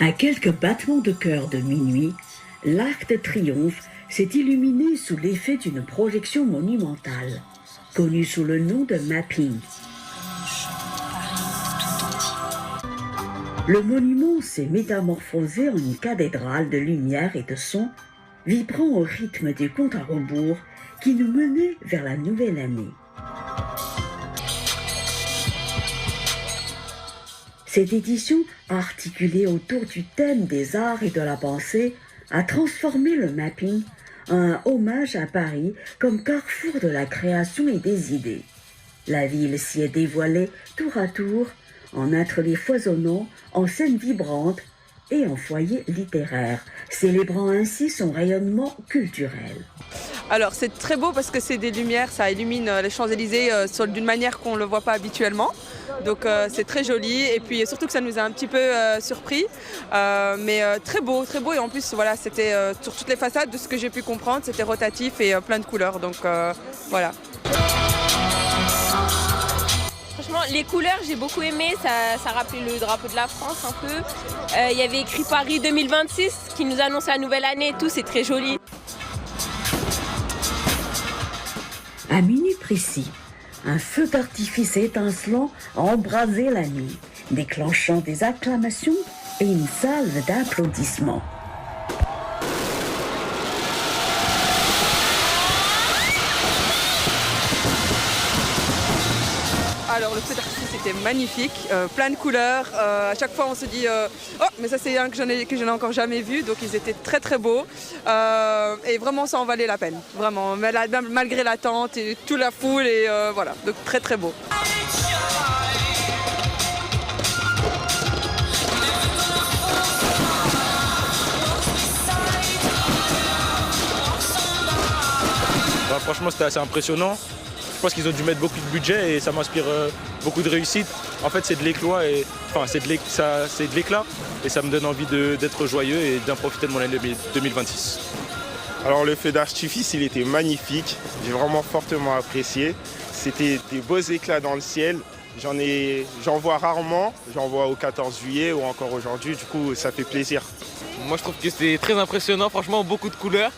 À quelques battements de cœur de minuit, l'Arc de Triomphe s'est illuminé sous l'effet d'une projection monumentale, connue sous le nom de mapping. Le monument s'est métamorphosé en une cathédrale de lumière et de son, vibrant au rythme du compte à rebours qui nous menait vers la nouvelle année. Cette édition, articulée autour du thème des arts et de la pensée, a transformé le mapping en un hommage à Paris comme carrefour de la création et des idées. La ville s'y est dévoilée tour à tour, en ateliers foisonnants, en scènes vibrantes et en foyers littéraires, célébrant ainsi son rayonnement culturel. Alors c'est très beau parce que c'est des lumières, ça illumine les Champs-Élysées d'une manière qu'on ne le voit pas habituellement. Donc c'est très joli et puis surtout que ça nous a un petit peu surpris. Mais très beau et en plus voilà, c'était sur toutes les façades de ce que j'ai pu comprendre, c'était rotatif et plein de couleurs. Donc voilà. Franchement, les couleurs, j'ai beaucoup aimé, ça rappelait le drapeau de la France un peu. Il y avait écrit Paris 2026 qui nous annonce la nouvelle année et tout, c'est très joli. À minuit précis, un feu d'artifice étincelant a embrasé la nuit, déclenchant des acclamations et une salve d'applaudissements. Alors le feu d'artifice était magnifique, plein de couleurs. À chaque fois on se dit oh mais ça c'est un que je n'ai encore jamais vu, donc ils étaient très beaux et vraiment ça en valait la peine, vraiment malgré l'attente et toute la foule et voilà, donc très beau. Bah, franchement c'était assez impressionnant. Je pense qu'ils ont dû mettre beaucoup de budget et ça m'inspire beaucoup de réussite. En fait, c'est de l'éclat et ça me donne envie d'être joyeux et d'en profiter de mon année 2026. Alors le feu d'artifice, il était magnifique. J'ai vraiment fortement apprécié. C'était des beaux éclats dans le ciel. J'en vois rarement. J'en vois au 14 juillet ou encore aujourd'hui. Du coup, ça fait plaisir. Moi, je trouve que c'était très impressionnant. Franchement, beaucoup de couleurs.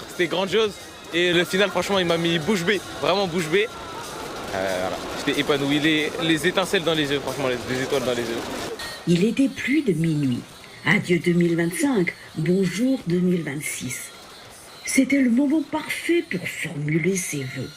C'était grandiose. Et le final, franchement, il m'a mis bouche bée, vraiment bouche bée. Voilà. J'étais épanoui, les étincelles dans les yeux, franchement, les étoiles dans les yeux. Il était plus de minuit. Adieu 2025, bonjour 2026. C'était le moment parfait pour formuler ses vœux.